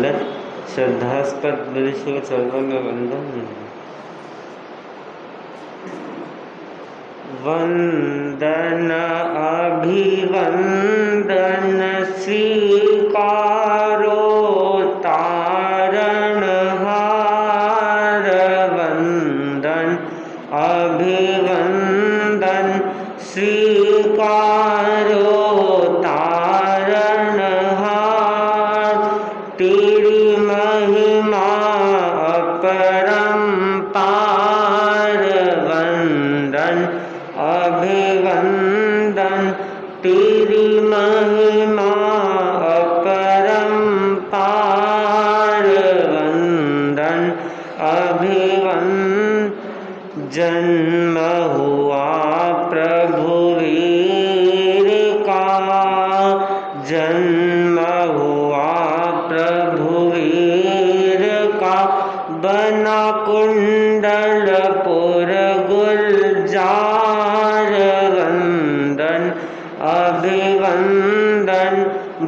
गलत। श्रद्धास्पद दृश्य को चरणों में वंदन। वंदन अभिवंदन स्वीकारो तारणहार। वंदन अभिवंदन स्वीकारो तारणहार। तेरी महिमा अपरंपार। वंदन अभिवंदन तेरी महिमा अपरंपार। वंदन अभिवंदन। जन्म हुआ प्रभु वीर का। जन्म हुआ प्रभु वीर का। बना कुंडलपुर गुलजार। वंदन अभिवंदन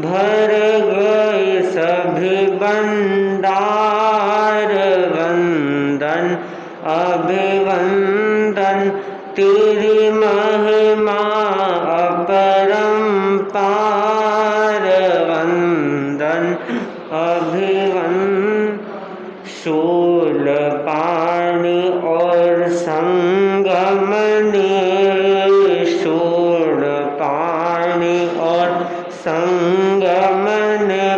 भर गए सभी भंडार। वंदन अभिवंदन तेरी महिमा अपरंपार। वंदन अभिवंदन। शूलपाणि और संगमनि। शूलपाणि और संगमनि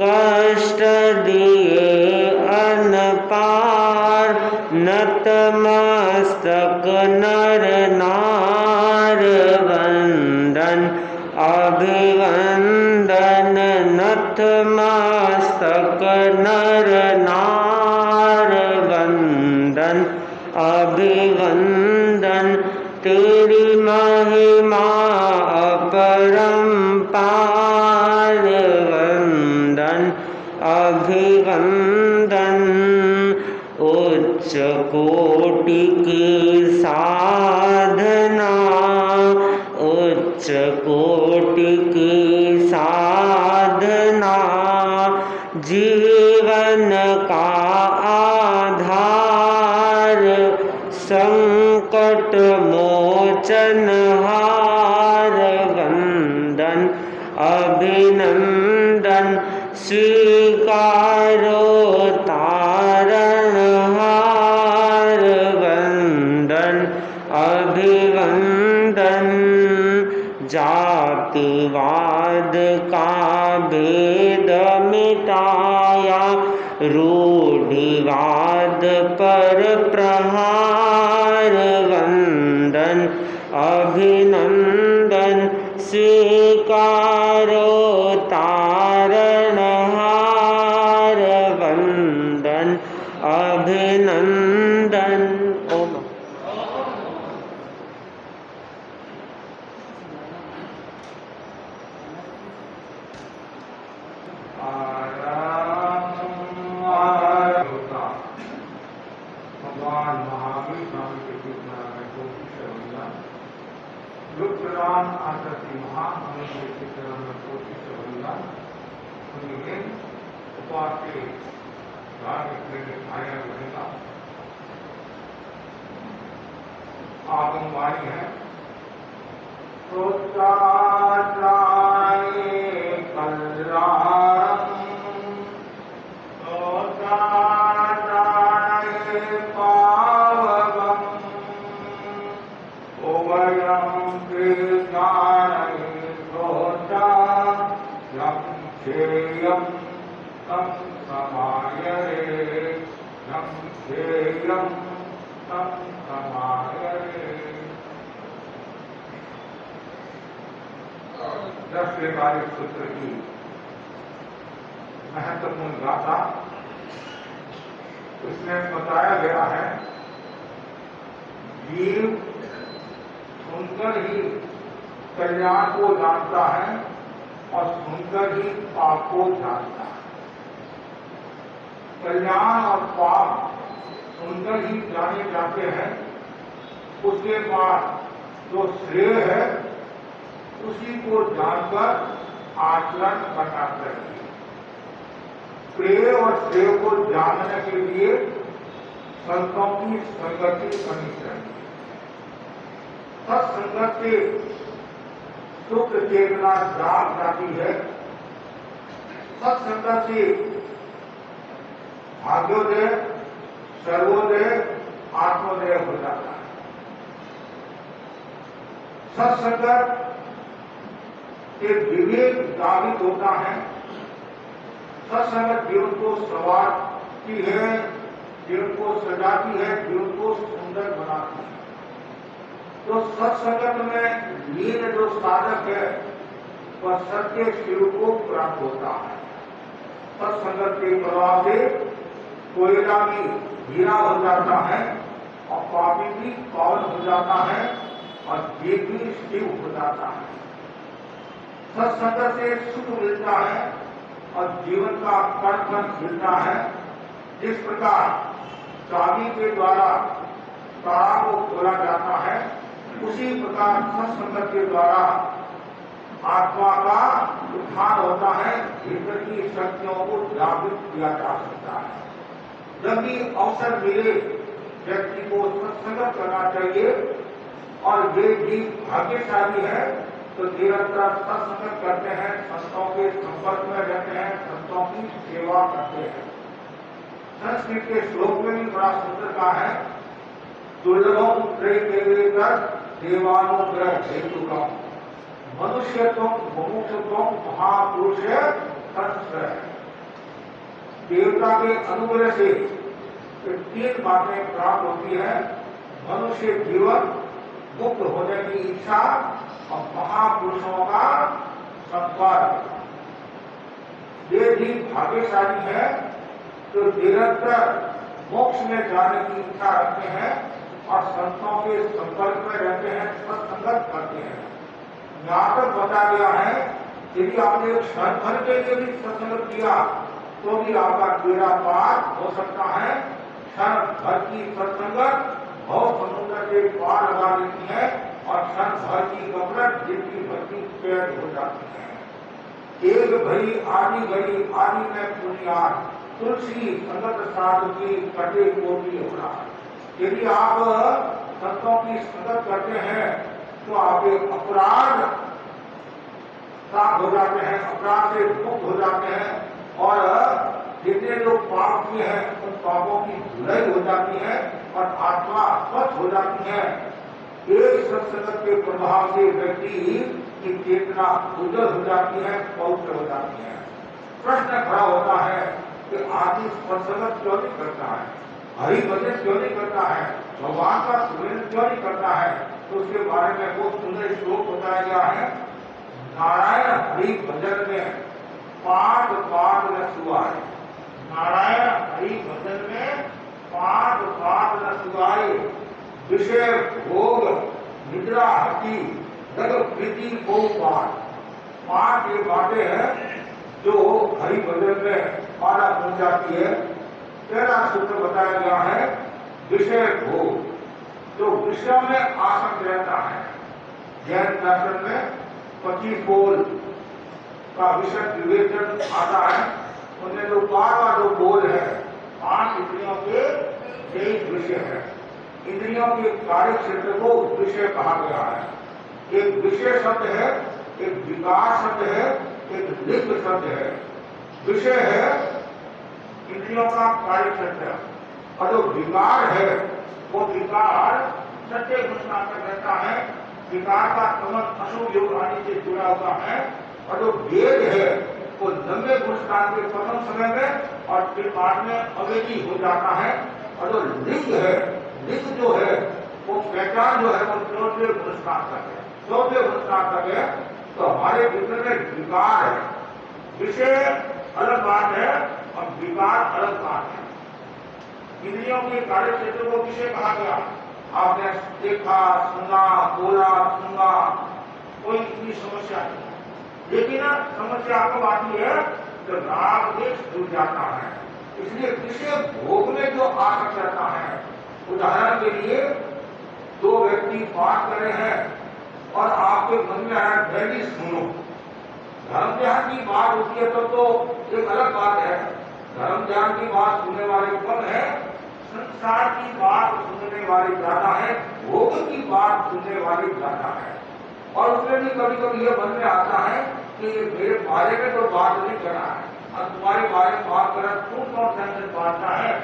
कष्ट दिए अनपार। नतमस्तक नर नार। वंदन अभिवंदन नतमस्तक नर नार। वंदन अभिवंदन तेरी महिमा अपरंपार। वंदन अभिवंदन। उच्च कोटि की साधना। उच्च कोटि की साधना। जीवन का आधार। संकट मोचन हार। वंदन अभिनंदन स्वीकारो तारणहार। वंदन अभिवंदन। जातिवाद का भेद मिटाया। रूढ़िवाद पर प्रहार। वंदन अभिनंदन स्वीकारो तारणहार। वंदन अभिनंदन। ओम भगवान महावीर स्वामी के कृष्णा में कोटि शरणा। रुद्राम आकृति महामंत्र के चरण में कोटि शरणा। उन्हें उपवास के धार्मिक में आया रहेगा। आगमवाणी है। दशव्यवहारिक सूत्र की महत्वपूर्ण गाथा इसमें बताया गया है। जीव सुनकर ही कल्याण को जानता है और सुनकर ही पाप को जानता है। कल्याण और पाप सुनकर ही जाने जाते हैं। उसके बाद जो श्रेय है उसी को जानकर आचरण करना चाहिए। प्रेय और श्रेय को जानने के लिए संतों की संगति करनी चाहिए। सत्संगत से सुख चेतना जाग जाती है। सत्संगत से भाग्योदय, सर्वोदय, आत्मोदय हो जाता है। सत्संगत से विवेक जागृत होता है। सत्संगत जीवन को संवारती है, जीवन को सजाती है, जीवन को सुंदर बनाती है। तो सत्संगत में लीन जो साधक है वह सत्य शिव को प्राप्त होता है। सत्संगत के प्रभाव से कोयला भी हीरा हो जाता है और पापी भी पावन हो जाता है और जीव भी शिव हो जाता है। सत्संगत से सुख मिलता है और जीवन का कण कण खिलता है। जिस प्रकार चाबी के द्वारा ताला को खोला जाता है, उसी प्रकार सत्संगत के द्वारा आत्मा का उत्थान होता है, भीतर की शक्तियों को जागृत किया जा सकता है। जब भी अवसर मिले व्यक्ति को सत्संगत करना चाहिए और वे भी भाग्यशाली है तो निरंतर सत्संगत करते हैं, संतों के संपर्क में रहते हैं, संतों की सेवा करते हैं। संस्कृत के श्लोक में भी बड़ा सुंदर कहा है, दुर्लभम त्रैदेवेतर देवानुग्रह हेतुकम मनुष्यत्वम मुमुक्षुत्वम महापुरुष संश्रय। देवता के अनुग्रह से तीन बातें प्राप्त होती है, मनुष्य जीवन, मुक्त होने की इच्छा और महापुरुषों का संपर्क। ये भी भाग्यशाली है तो निरंतर मोक्ष में जाने की इच्छा रखते हैं और संतों के संपर्क में रहते हैं, सत्संगत करते हैं। यहाँ तक बता गया है यदि आपने एक क्षण भर के लिए भी सत्संगत किया तो भी आपका बेड़ा पार हो सकता है। क्षण भर की सत्संगत बहुत समुद्र के पार लगा देती है और क्षण भर की गफलत जिनकी भक्ति पैर हो जाती है। एक भरी आदि में पुण्यार तुलसी संगत साधु की कटे कोटि हो रहा। यदि आप संतों की संगत करते हैं तो आप एक अपराध साफ हो जाते हैं, अपराध से मुक्त हो जाते हैं और जितने लोग पाप किए हैं उन पापों की धुलाई हो जाती है और आत्मा स्वच्छ हो जाती है। एक सत्संगत के प्रभाव से व्यक्ति की चेतना उज्जवल हो जाती है, पवित्र हो जाती है। प्रश्न खड़ा होता है कि आदमी सत्संगत क्यों नहीं करता है, हरि भजन क्यों नहीं करता है, भगवान का सुमिरन क्यों नहीं करता है? तो उसके बारे में बहुत सुंदर श्लोक बताया गया है। नारायण हरि भजन में पाठ न सुहाए। नारायण हरि भजन में पाठ न सुहाए। विषय भोग निद्रा हति जग प्रीति को पाठ ये बातें हैं जो हरि भजन में बाधा बन जाती है। पहला सूत्र बताया गया है विषय भोग, जो विषय में आसक्त रहता है। जैन दर्शन में 25 बोल का विषय विवेचन आता है। उनमें जो 12वां जो बोल है 5 इंद्रियों के 23 विषय है। इंद्रियों के कार्य क्षेत्र को विषय कहा गया है। एक विषय शब्द है, एक विकार शब्द है, एक लिंग शब्द है। विषय है इंद्रियों का कार्य क्षेत्र और जो विकार है वो विकार सत्य घोषणा कर रहता है। विकार का संबंध अशुभ योग आदि से जुड़ा हुआ है और जो वेद है वो लंबे घोषणान के प्रथम समय में और फिर बाद में अवेदी हो जाता है। और जो लिंग है, लिंग जो है वो पहचान जो है वो चौथे घोषणा तक है। चौथे घोषणा तक है तो हमारे भीतर में विकार है। विषय अलग बात है और विकार अलग बात है। इंद्रियों के कार्य क्षेत्र को विषय कहा गया। आपने देखा, सुना, बोला, सुना, कोई इतनी समस्या नहीं। लेकिन समस्या कब आती है जब राग देश जुड़ जाता है। इसलिए विषय भोग में जो आसक्त रहता है, उदाहरण के लिए 2 व्यक्ति बात कर रहे हैं और आपके मन में आया मैं भी सुनो। धर्म ध्यान की बात होती है तो एक अलग बात है। बात सुनने वाले कम है, संसार की बात सुनने वाले ज्यादा है, भोग की बात सुनने वाले ज्यादा है। और उसमें भी कभी कभी यह मन में आता है कि मेरे बारे में तो बात नहीं कर रहा है, और तुम्हारे बारे में बात कर रहा है, तुम कौन सा बांटना है,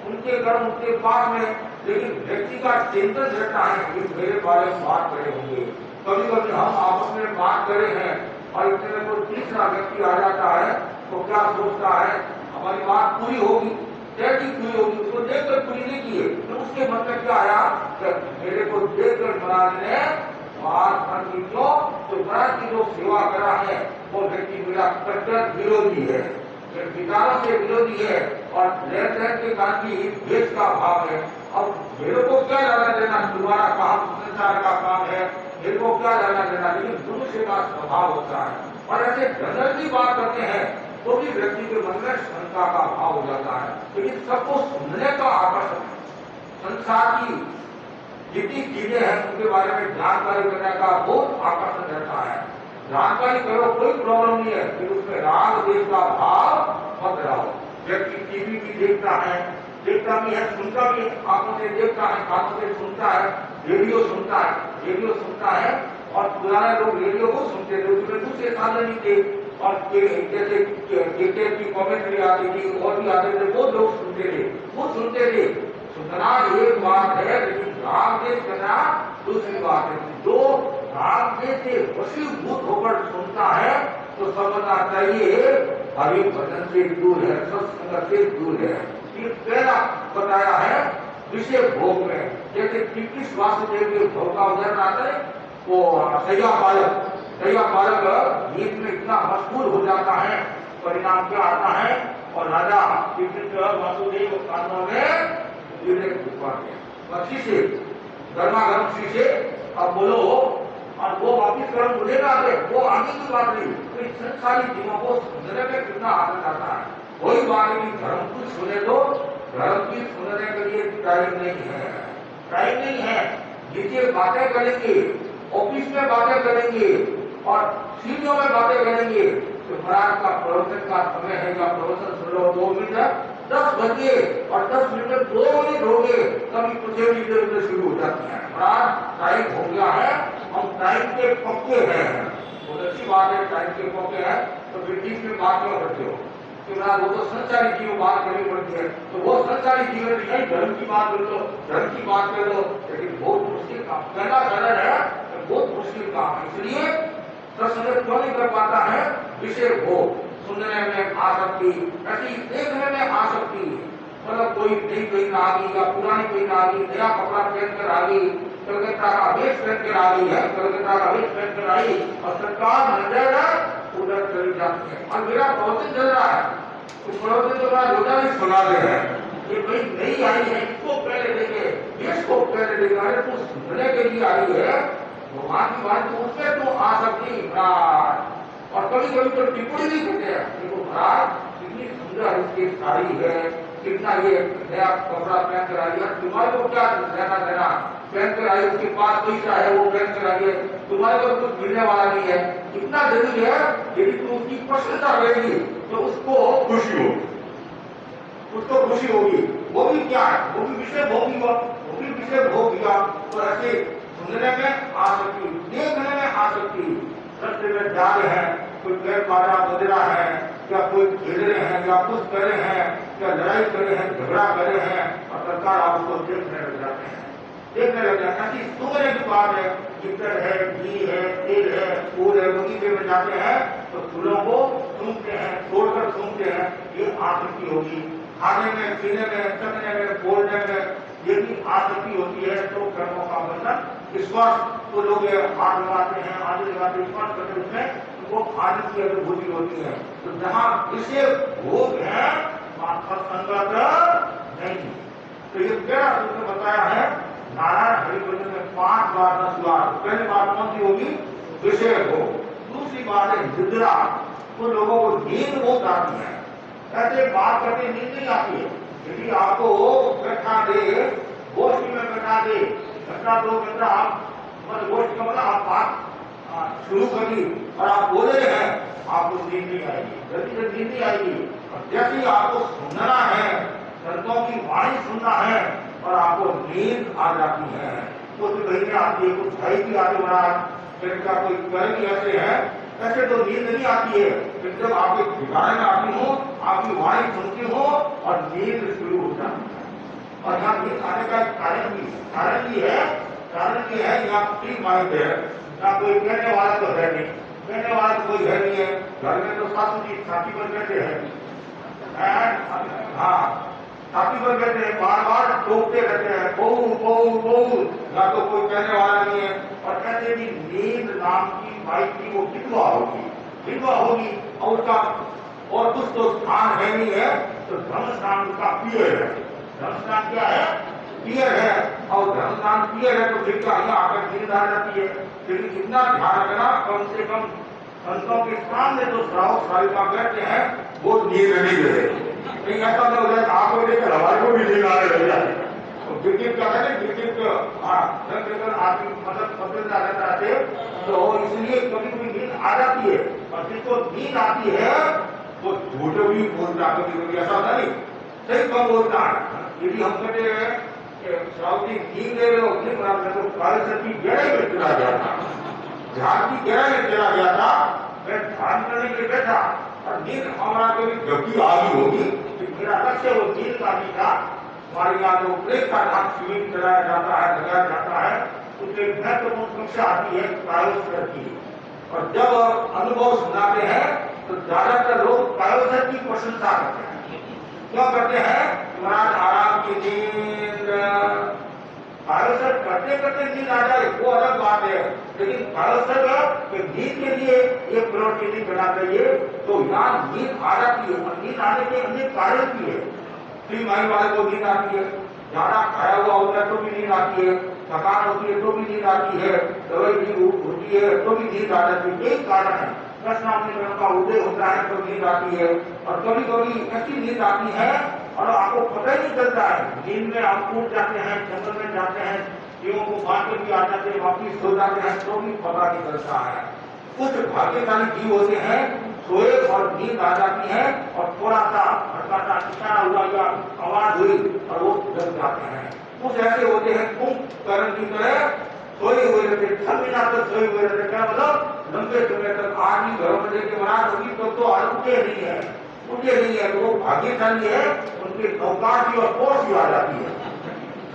उनके घर उनके पास में, लेकिन व्यक्ति का चिंतन रहता है कि मेरे बारे में बात करे होंगे। कभी कभी हम आपस में बात करे हैं और इतने में कोई तीसरा व्यक्ति आ जाता है तो क्या सोचता है हमारी बात पूरी होगी, कैसी पूरी होगी, उसको देखकर पूरी नहीं की है, तो उसके मन में क्या आया कि मेरे को देखकर महाराज ने बात करनी, क्यों तो महाराज की जो सेवा करा है वो व्यक्ति मेरा कट्टर विरोधी है, विचारों से विरोधी है और लेन देन के कारण भी देश का भाव है। अब मेरे को क्या जाना देना तुम्हारा काम संसार का काम है, मेरे को क्या जाना देना, लेकिन मनुष्य का स्वभाव होता है। और ऐसे जनरल की बात करते हैं तो भी व्यक्ति के मन में शंका का भाव हो जाता है, लेकिन सबको सुनने का आकर्षण है। संसार की जितनी चीजें हैं उनके बारे में जानकारी करने का बहुत आकर्षण रहता है। जानकारी करो कोई प्रॉब्लम नहीं है, फिर उसमें राग देश का भाव मत रहो। व्यक्ति टीवी भी देखता भी है, सुनता भी, आंखों से देखता है, कानों से सुनता है, रेडियो सुनता है और पुराने लोग रेडियो को सुनते थे, उसमें दूसरे साधन नहीं थे और जैसे क्रिकेट की कॉमेंट्री आती थी और भी आते थे, वो लोग सुनते थे। सुनना एक बात है, लेकिन राग देश करना दूसरी बात है। जो राग देश से वशीभूत होकर सुनता है तो समझना चाहिए हरि भजन से दूर है, सत्संग से दूर है। ये पहला बताया है विषय भोग में, जैसे कृष्ण वासुदेव के भोग का उदाहरण आता है, वो सैया बालक गीत में इतना मशहूर हो जाता है, परिणाम क्या आता है और राजा कृष्ण वासुदेव कानों में शीशे गर्मा-गर्म शीशे, अब बोलो और वो वापिस गर्म मुझे ना दे, वो आगे की बात नहीं। तो इस संसारी जीवों को सुनने में कितना आनंद आता है। कोई बात नहीं, धर्म की सुने तो धर्म की सुनने के लिए टाइम नहीं है। जितनी बातें करेंगे, ऑफिस में बातें करेंगे और सीढ़ियों में बातें करेंगे, तो महाराज का प्रवचन का समय है, या प्रवचन सुन लो 2 मिनट 10 बजे और 10 मिनट में 2 मिनट हो गए, कभी कुछ इधर शुरू हो जाती है। महाराज टाइम हो गया है, हम टाइम के पक्के हैं, बहुत अच्छी बात है, टाइम के पक्के हैं, तो फिर बीच में बात क्यों करते हो कि महाराज वो तो संसारी जीवन बात करनी पड़ती है, तो वो संसारी जीवन नहीं, धर्म की बात कर लो, धर्म की बात कर लो, लेकिन बहुत मुश्किल काम, पहला सरल है, बहुत मुश्किल काम है। इसलिए सत्संग क्यों नहीं कर पाता है, विषय भोग, सुनने में आसक्ति, ऐसी देखने में आसक्ति, मतलब कोई नई पहन आ गई या पुरानी पहन आ गई, नया कपड़ा पहनकर आ गई, कलकत्ता का वेश पहनकर आ गई है, कलकत्ता का वेश पहनकर आई और सरकार नजर उधर चली जाती है और मेरा प्रवचन चल रहा है, तो प्रवचन तो बड़ा रोजा भी सुना दे है, ये भाई नई आई है, इसको पहले देखे, इसको पहले देखे, अरे तू सुनने के लिए आई है, भगवान की बात तो उसमें तो आसक्ति प्राण। और कभी कभी तो टिप्पणी भी करते हैं, देखो महाराज कितनी सुंदर इसकी साड़ी है, कितना ये नया कपड़ा पहन कर आई है, तुम्हारे को क्या देना पहन कर आई, उसके पास पैसा है वो पहन कर आई है, तुम्हारे को कुछ मिलने वाला नहीं है, इतना जरूरी है, यदि तुम उसकी प्रशंसा करेगी तो उसको खुशी होगी, वो भी क्या है, वो भी विषय भोग दिया, तो ऐसे सुनने में आसक्ति, देखने में आसक्ति, सत्य में जा रहे हैं, कोई पैर मारा बदला है, या कोई खेल रहे हैं, या कुछ कर रहे हैं, या लड़ाई कर रहे हैं, झगड़ा कर रहे हैं, और सरकार आप उसको देखने लग जाते हैं। ऐसी सुनने की बात है, चित्र है, घी है, तेल है, फूल है, बगीचे में जाते हैं तो फूलों को सूंघते हैं, तोड़कर सूंघते हैं, ये आसक्ति होगी। खाने में, पीने में, चखने में, बोलने में यदि आसक्ति होती है तो कर्मों का बंधन, विश्वास तो लोग हाथ लगाते हैं, आगे लगाते, विश्वास करते, उसमें वो आनंद की अनुभूति होती है। तो जहाँ विषय भोग है वहाँ सत्संगत नहीं। तो ये क्या सूत्र बताया है, नारायण हरिभजन में 5 बार 10 बार। पहली बात कौन सी होगी, विषय भोग। दूसरी बात है निद्रा, तो लोगों को नींद बहुत आती है, ऐसे बात करके नींद नहीं आती है। यदि आपको बैठा दे, गोष्ठी में बैठा दे, घंटा 2 घंटा आप गोष्ठी का मतलब आप बात शुरू करी और आप बोले हैं, आपको नींद नहीं आएगी, जल्दी से नींद नहीं आएगी। और जैसे ही आपको सुनना है वाणी सुनना है और आपको नींद आ जाती है। कुछ महीने आती है, कुछ भाई भी आते महाराज जिनका कोई भी ऐसे है, ऐसे तो नींद नहीं आती है। फिर जब आपके ठिकाने में आती हूँ, आपकी वाणी सुनती हूँ और नींद शुरू हो जाती है। और यहाँ नींद आने का कारण भी है यहाँ फ्री माइंड है, यहाँ कोई कहने वाला तो है नहीं, कहने वाला तो कोई है नहीं है। घर में तो सासू जी छाती पर कहते हैं, हाँ छाती पर कहते हैं, बार बार टोकते रहते हैं, बहू बहू बहू, ना तो कोई कहने वाला नहीं है। और कहते भी नींद नाम की भाई की वो विधवा होगी और उसका और कुछ तो स्थान है नहीं है, तो धर्म स्थान उसका पियर है। धर्म स्थान क्या है? पियर है। और धर्म स्थान पियर है तो फिर क्या यहाँ आकर नींद आ जाती है। लेकिन इतना ध्यान रखना, कम से कम संतों के सामने जो श्रावक श्राविका बैठते हैं वो नींद नहीं रहे, नहीं ऐसा नहीं हो जाए आपको लेकर हमारे को भी नींद आने लग जाए। विद्युत का है विद्युत आदमी मतलब पसंद आ जाता है, तो इसलिए कभी कभी नींद आ जाती है। और जिसको नींद आती है वो झूठ भी बोलता है, कभी कभी ऐसा नहीं सही कम बोलता है। यदि हम कहते हैं श्रावती नींद ले रहे हो, नहीं बराबर तो काले सर की गहराई में चला गया था, ध्यान की गहराई में चला गया था, मैं ध्यान करने के लिए बैठा और नींद हमारा कभी गति आ गई होगी, मेरा लक्ष्य वो नींद का भी था। हमारे यहाँ जो ब्रेक का नाम स्विमिंग चलाया जाता है, लगाया जाता है, उसमें महत्वपूर्ण कक्षा आती है क्रायोस्फीयर की। और जब अनुभव सुनाते हैं तो ज्यादातर लोग क्रायोस्फीयर की प्रशंसा करते हैं। क्यों करते हैं? महाराज आराम की नींद, क्रायोस्फीयर करते करते नींद आ जाए वो अलग बात है, लेकिन क्रायोस्फीयर नींद के लिए ये प्रवृत्ति नहीं करना चाहिए। तो यहाँ नींद आ जाती है और नींद आने के अनेक कारण भी है। फ्री माइंड वाले को नींद आती है, ज्यादा खाया हुआ होता है तो भी नींद आती है, थकान होती है तो भी नींद आती है, दवाई भी होती है तो भी नींद आ जाती है। यही कारण है। प्रश्न का उदय होता है तो नींद आती है। और कभी कभी ऐसी नींद आती है और आपको पता ही नहीं चलता है। नींद में आप उठ जाते हैं, जंगल में जाते हैं, जीवों को बांट के भी आ जाते हैं, वापिस सो जाते हैं तो भी पता नहीं चलता है। कुछ भाग्यशाली जीव होते हैं, सोए और नींद आ जाती है और थोड़ा सा हल्का सा इशारा हुआ या आवाज हुई और वो जग जाते हैं। कुछ ऐसे होते हैं कुंभकर्ण की तरह सोए हुए रहते, 6 महीना तक सोए हुए रहते। क्या मतलब? लंबे समय तक आदमी घरों में लेके बना होगी तो उठे नहीं है, तो वो भाग्यशाली है। उनके अवकाश की और पोष भी आ जाती है,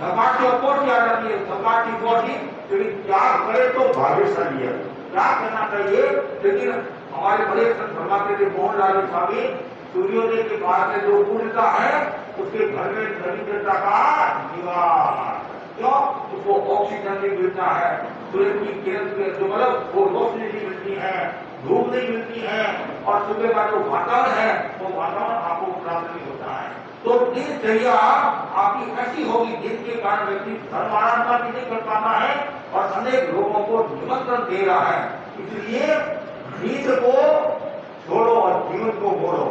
अवकाश की और पोष भी आ जाती है, अवकाश की पोष ही। लेकिन क्या करे तो भाग्यशाली है, क्या करना चाहिए? लेकिन हमारे बड़े संत फरमाते थे मोहनलाल स्वामी, सूर्योदय के बाद में जो उड़ता है उसके घर में दरिद्रता का निवास। क्यों? उसको ऑक्सीजन नहीं मिलता है, सूर्य की किरण जो मतलब वो रोशनी नहीं मिलती है, धूप नहीं मिलती है, और सुबह का जो वातावरण है वो वातावरण आपको प्राप्त नहीं होता है। तो दिनचर्या आपकी ऐसी होगी जिनके कारण व्यक्ति धर्म आराधना भी नहीं कर पाता है और अनेक लोगों को निमंत्रण दे रहा है। इसलिए नींद को छोड़ो और जीवन को मोड़ो।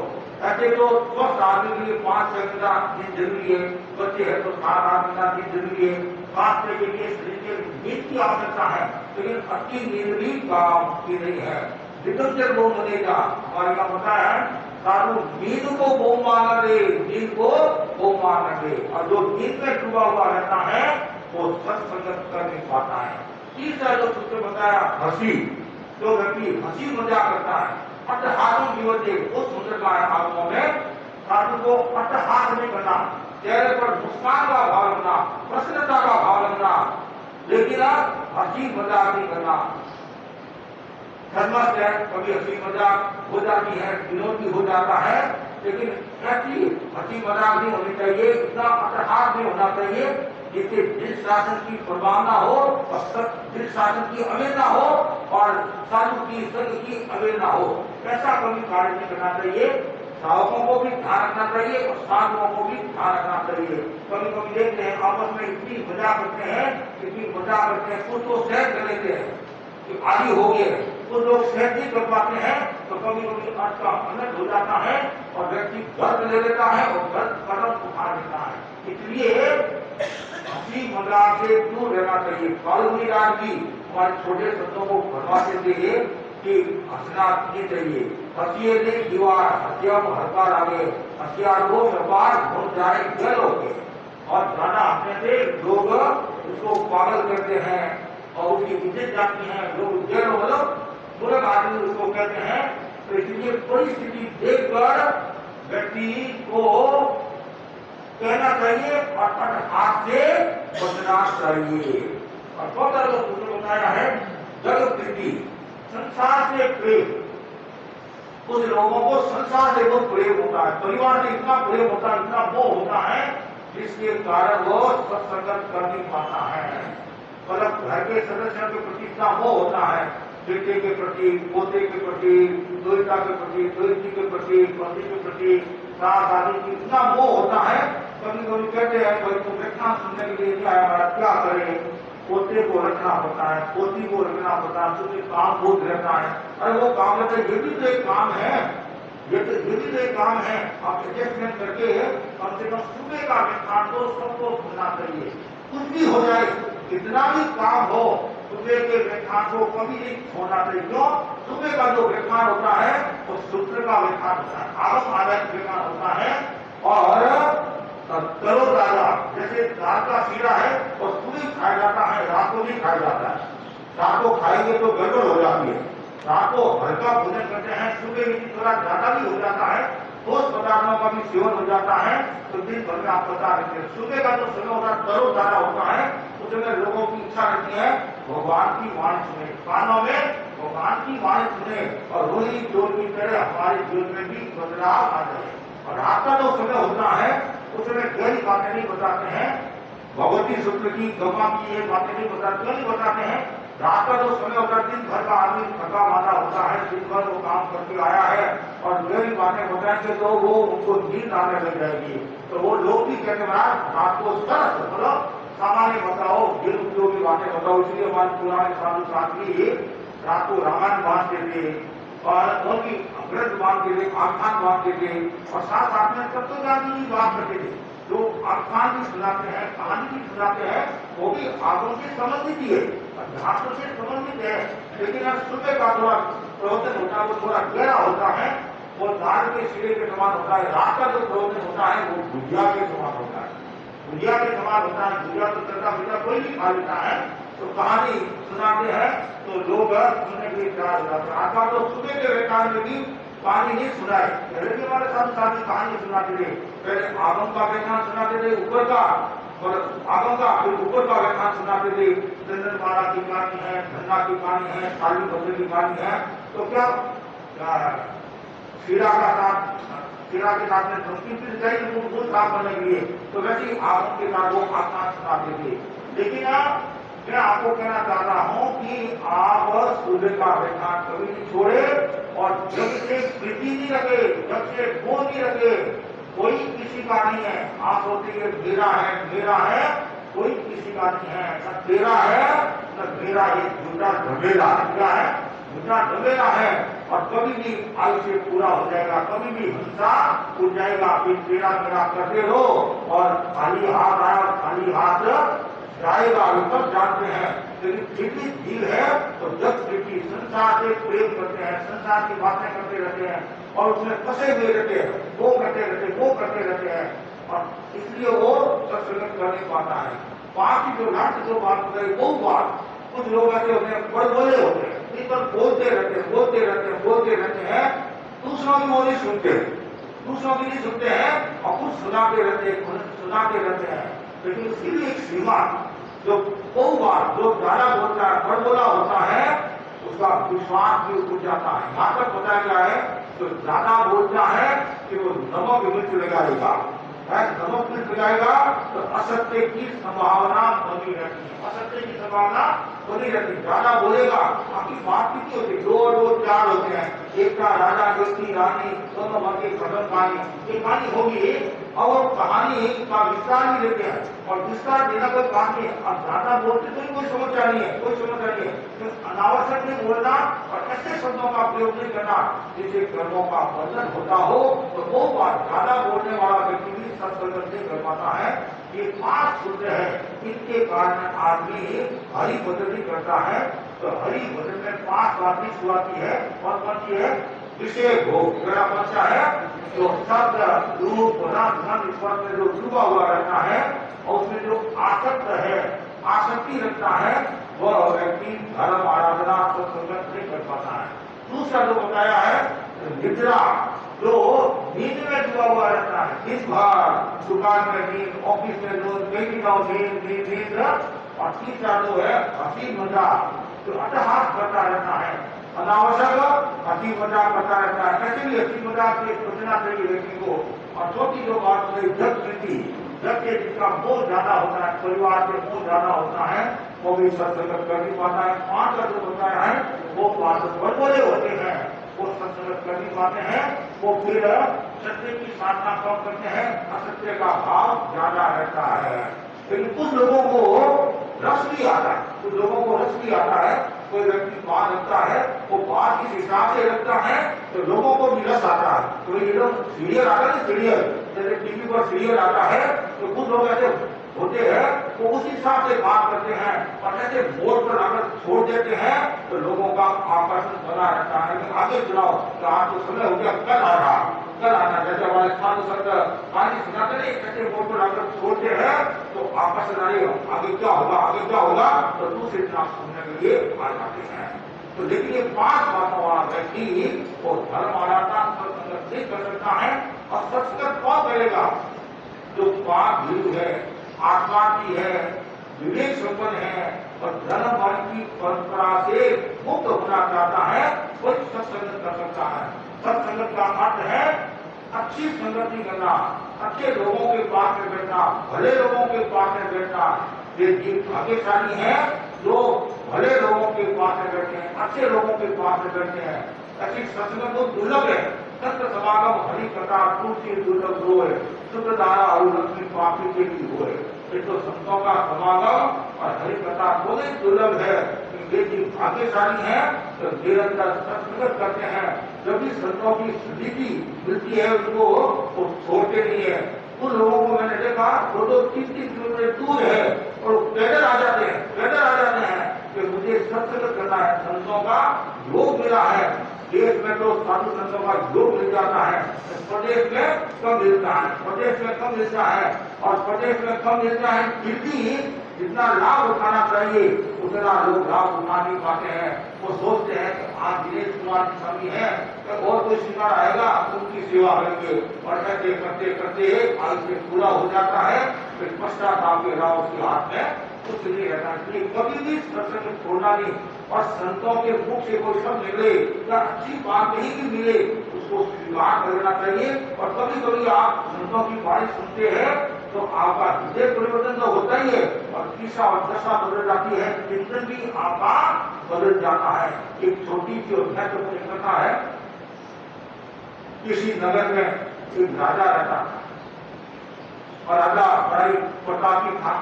ऐसे तो स्वस्थ आदमी के लिए 5 घंटा नींद जरूरी है, बच्चे है तो 7-8 घंटा नींद जरूरी है, स्वास्थ्य के लिए शरीर के नींद की आवश्यकता है। लेकिन अच्छी नींद भी काम की नहीं है। दिग्गज वो बनेगा, हमारे यहाँ होता है सारू नींद को वो माना दे, नींद को वो माना दे। और जो नींद में डूबा हुआ रहता है वो सत्संगत कर नहीं पाता है। तीसरा जो सूत्र बताया हंसी, जो व्यक्ति हंसी मजाक करता है, अट्टहासों की वजह वो सुंदर का है आत्मा में, साधु को अट्टहास नहीं करना, चेहरे पर मुस्कान का भाव रखना, प्रसन्नता का भाव रखना, लेकिन हंसी मजाक नहीं करना। धर्मस्थ है, कभी हंसी मजाक हो जाती है, विनोद भी हो जाता है, लेकिन ऐसी हंसी मजाक नहीं होनी चाहिए, इतना अट्टहास नहीं होना चाहिए जिससे दिल शासन की प्रभावना हो और दिल शासन की अवहेलना हो और साधु की संग की अवहेलना हो। ऐसा कभी कार्य नहीं करना चाहिए। श्रावकों को भी ध्यान रखना चाहिए और साधुओं को भी ध्यान रखना चाहिए। कभी कभी देखते हैं आपस में इतनी मजाक करते हैं, इतनी मजाक करते हैं, कुछ तो सहज कर लेते हैं कि आदि हो गए, कुछ लोग सहज नहीं कर पाते हैं, तो कभी कभी अर्थ का अनर्थ हो जाता है और व्यक्ति गर्द ले लेता है और गर्द कदम उठा लेता है। इसलिए हंसी मजाक से दूर रहना चाहिए। कालूनी राज जी हमारे छोटे शब्दों को भरवा देते हैं, कि हंसना नहीं चाहिए। हंसिए नहीं दीवार, हंसिया को हर बार आगे, हंसियार को हर बार घुट जाए जल होके। और ज्यादा हंसने से लोग उसको पागल करते हैं और उसकी इज्जत जाती है, लोग जेल मतलब बुरे आदमी उसको कहते हैं। तो इसलिए परिस्थिति देखकर व्यक्ति को कहना चाहिए और हाथ से बचना चाहिए। और बहुत लोग मुझे बताया है जगत प्रीति, संसार से प्रेम। कुछ लोगों को संसार से बहुत प्रेम होता है, परिवार से इतना प्रेम होता है, इतना मोह होता है, जिसके कारण वो सत्संगत कर नहीं पाता है। मतलब घर के सदस्यों के प्रति इतना मोह होता है, बेटे के प्रति, पोते के प्रति, दोहिता के प्रति, दोहिती के प्रति, पति के प्रति, सास आदि की इतना मोह होता है। कभी कभी कहते हैं भाई तुम व्याख्यान सुनने के लिए क्या करें, पोते को रखना पड़ता है, पोती को रखना पड़ता है, क्योंकि काम बहुत रहता है। अरे वो काम रहता है, ये भी तो एक काम है, ये भी तो एक काम है। आप एडजस्टमेंट करके कम से कम सुबह का व्याख्यान तो सबको सुनना चाहिए। कुछ भी हो जाए, कितना भी काम हो, सुबह के व्याख्यान को कभी नहीं छोड़ना चाहिए। क्यों? सुबह का जो व्याख्यान होता है वो सूत्र का व्याख्यान होता है, आगम आधारित व्याख्यान होता है। और तरोताजा जैसे दाल का सीरा है और सुबह खाया जाता है, रात को नहीं खाया जाता है। रात को खाएंगे तो गड़बड़ हो जाती है। रात को हल्का भोजन करते हैं, सुबह भी थोड़ा ज्यादा भी हो जाता है, ठोस पदार्थों का भी सेवन हो जाता है, तो दिन भर में आप बता देते हैं। सुबह का जो समय होता है तरोताजा होता है, उसमें लोगों की इच्छा रहती है भगवान की वाणी सुने, कानों में भगवान की वाणी सुने और रोही जोर की तरह हमारे जीवन में भी बदलाव आ जाए। और रात का जो समय होता है उसमें गहरी बातें नहीं बताते हैं, भगवती सूत्र की गमा की ये बातें नहीं बताते, नहीं बताते हैं। रात का जो समय होता है, दिन भर का आदमी थका मारा होता है, दिन भर वो काम करके आया है और गहरी बातें बताएंगे तो वो उनको नींद आने लग जाएगी। तो वो लोग भी कहते हैं रात को सरस मतलब सामान्य बताओ, दिल उपयोगी बातें बताओ। इसलिए हमारे पुराने साधु साथी रात को रामायण बांधते थे और उनकी ग्रंथ बांधते थे, आख्यान बांधते थे और साथ साथ में तत्वज्ञान की बात करते थे। जो आख्यान भी सुनाते हैं, कहानी भी सुनाते हैं, वो भी आगम से संबंधित ही है, अध्यात्म से संबंधित है। लेकिन अब सुबह का थोड़ा प्रवचन होता है वो थोड़ा गहरा होता है, वो दाल के सिरे के समान होता है। रात का जो प्रवचन होता है वो भुजिया के समान होता है, भुजिया के समान होता है। भुजिया तो चलता भुजिया कोई भी खा लेता है। तो कहानी सुनाते हैं तो लोग सुनने के लिए तैयार हो जाते हैं। आजकल तो सुबह के व्याख्यान में भी कहानी नहीं सुनाए, पहले भी हमारे साथ साथी कहानी सुनाते थे। पहले आगम का व्याख्यान सुनाते थे ऊपर का, और आगम का फिर ऊपर का व्याख्यान सुनाते थे। चंदन माला की कहानी है, धन्ना की कहानी है, काली बकरी की कहानी है। तो क्या शीरा के साथ में संस्कृति चाहिए वो साफ करने के लिए, तो वैसे ही आगम के साथ वो आख्यान सुनाते थे। लेकिन मैं आपको कहना चाहता हूं कि आप सुबह का व्याख्यान कभी नहीं छोड़े और जब से प्रीति नहीं रखे, जब से वो नहीं रखे, कोई किसी का नहीं है। आप सोचते हैं मेरा है, कोई किसी का नहीं है, न तेरा है न मेरा। ये झूठा ढमेला क्या है? झूठा ढमेला है। और कभी भी आयुष्य पूरा हो जाएगा, कभी भी हिंसा उठ जाएगा। फिर तेरा मेरा करते रहो और खाली हाथ आया खाली हाथ जाएगा, सब जानते हैं। लेकिन फिर भी दिल है तो जब व्यक्ति संसार से प्रेम करते हैं, संसार की बातें करते रहते हैं और उसमें फंसे हुए रहते हैं, वो करते रहते हैं और इसलिए वो सत्संग कर नहीं पाता है। बाकी जो नाट्य जो बात हो गई वो बात, कुछ लोग ऐसे होते हैं बड़बोले होते हैं, इस पर बोलते रहते हैं, दूसरों की वो नहीं सुनते हैं और कुछ सुनाते रहते हैं। लेकिन उसकी भी एक सीमा, जो बहु बार जो ज्यादा बोलता है, बड़बोला होता है, उसका विश्वास भी उठ जाता है। यहाँ तक बताया गया है तो ज्यादा बोलता है कि वो नमक मिर्च लगाएगा, नमक मिर्च लगाएगा तो असत्य की संभावना बनी रहती है, असत्य की संभावना बनी रहती है। ज्यादा बोलेगा, आपकी बात कितनी होती है? 2 4 होते हैं, एक का राजा एक की रानी, दोनों भर के खत्म कहानी, ये कहानी होगी और कहानी का विस्तार भी देते हैं और विस्तार देना कोई बात नहीं है। अब ज्यादा बोलते तो कोई समस्या नहीं है, तो अनावश्यक नहीं बोलना और ऐसे शब्दों का प्रयोग नहीं करना जिससे कर्मों का बंधन होता हो। तो वो बात ज्यादा बोलने वाला व्यक्ति भी सत्संग नहीं कर पाता। बताता है ये 5 सूत्र है, इनके कारण आदमी हरि भजन करता है। तो हरि भजन में 5 बातें शुरुआती है। कौन सी है? विषय भोग, मेरा बच्चा है जो शब्द रूप रस ईश्वर में जो डूबा हुआ रहता है और उसमें जो आसक्त है, आसक्ति रखता है, वह व्यक्ति धर्म आराधना सत्संग नहीं कर पाता है। दूसरा जो बताया है निद्रा, जो नींद में डूबा हुआ रहता है, दिन भर दुकान में नींद, ऑफिस में नींद। और तीसरा जो है हंसी मजाक, जो अट्टहास करता रहता है, अनावश्यक हंसी मजाक करता रहता है। कैसे भी हंसी मजाक से बचना चाहिए व्यक्ति को। और चौथी जो बात है जग प्रीति, जब के जिसका मोह ज्यादा होता है, परिवार से मोह ज्यादा होता है, वो भी सत्संग कर नहीं पाता है। 5 का जो बताया है वो 5 बड़बड़े होते हैं, वो सत्संग कर नहीं पाते हैं, वो फिर सत्य की साधना कम करते हैं, असत्य का भाव ज्यादा रहता है। लेकिन कुछ लोगों को रस भी आता है, कुछ लोगों को रस भी आता है। कोई व्यक्ति बात रखता है, वो बात इस हिसाब से रखता है तो लोगों को भी रस आता है। तो ये लोग सीरियल आता है, सीरियल जैसे टीवी पर सीरियल आता है तो कुछ लोग ऐसे होते हैं वो उस हिसाब से बात करते हैं और ऐसे बोर्ड पर अगर छोड़ देते हैं तो लोगों का आकर्षण बना रहता है कि आगे चलाओ, तो आज तो समय हो गया, कल आना। जैसे हमारे साधु संत पानी सुनाते नहीं, ऐसे बोर्ड पर अगर छोड़ते हैं तो आकर्षण आएगा, आगे क्या होगा, तो दूसरे तरफ सुनने के लिए आ जाते हैं। तो देखिए 5 बातों वाला व्यक्ति वो धर्म आराधना सत्संग नहीं कर सकता है। और सत्संग कौन करेगा? जो पाप भीरू है, आत्मा की है, विवेक संपन्न है और धर्म वर्ग की परंपरा से मुक्त होना चाहता है, वही सत्संग कर सकता है। सत्संग का अर्थ है अच्छी संगति करना, अच्छे लोगों के पास में बैठना, भले लोगों के पास में बैठना। ये जीव भाग्यशाली है जो भले लोगों के पास में बैठे हैं, अच्छे लोगों के पास में बैठे हैं। ऐसी सत्संग तो दुर्लभ है। संत समागम हरि कथा तुलसी दुर्लभ होए, शुद्ध धारा और लक्ष्मी पापी के लिए होए। ये तो संतों का समागम और हरि कथा दोनों दुर्लभ है। ये जीव भाग्यशाली है तो निरंतर सत्संग करते हैं। जब भी संतों की स्थिति मिलती है उनको वो छोड़ते नहीं है। उन लोगों को मैंने देखा 2-3 किलोमीटर दूर है और पैदल आ जाते हैं कि मुझे सत्संग करना है, संतों का योग मिला है। देश में तो साधु संतों का योग मिल जाता है, प्रदेश में कम मिलता है, और प्रदेश में कम मिलता है। फिर भी जितना लाभ उठाना चाहिए उतना लोग लाभ उठा नहीं पाते हैं। वो सोचते हैं कि आज दिनेश कुमार की स्वामी है तो और कोई शिकार आएगा उनकी सेवा करेंगे, और ऐसे करते करते आयुष्य पूरा हो जाता है। फिर पश्चाताप के राव उसके हाथ में कुछ नहीं रहता। इसलिए कभी भी सत्संग छोड़ना नहीं। और संतों के मुख से कोई शब्द निकले या अच्छी बात नहीं भी मिले उसको स्वीकार कर लेना चाहिए। और कभी कभी आप संतों की बात सुनते हैं तो आपका हृदय परिवर्तन तो होता ही है और दिशा और दशा बदल जाती है, चिंतन भी आपका बदल जाता है। एक छोटी सी महत्वपूर्ण कथा है। किसी नगर में एक राजा रहता था और राजा बड़ा ही प्रतापी था,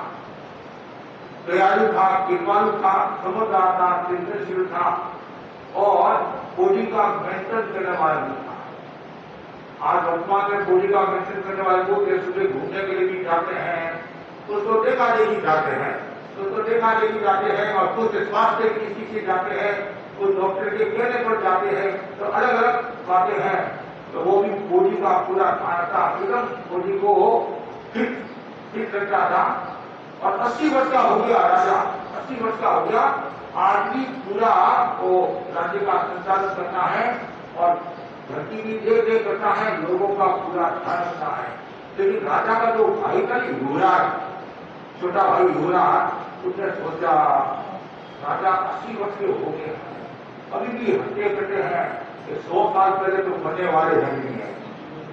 दयालु था, कृपालु था, समझदार था, चिंतनशील था और बॉडी का मेंटेन करने वाला भी था। आज वर्तमान में बॉडी का मेंटेन करने वाले लोग सुबह घूमने के लिए भी जाते हैं, उसको देखा देखी जाते हैं और कुछ स्वास्थ्य की स्थिति से जाते हैं, कुछ डॉक्टर के कहने पर जाते हैं, तो अलग अलग बातें हैं। तो वो भी बॉडी का पूरा ध्यान था, एकदम बॉडी को फिट रखता था। और 80 वर्ष का हो गया राजा, 80 वर्ष का हो गया। आज भी पूरा वो राज्य का संचालन करता है और धरती भी देख करता है, लोगों का पूरा ध्यान रखता है। लेकिन राजा का जो भाई था युवराज, छोटा भाई युवराज, उसने सोचा राजा 80 वर्ष के हो गए हैं, अभी भी हंसते करते हैं कि 100 साल पहले तो मरने वाले है नहीं है,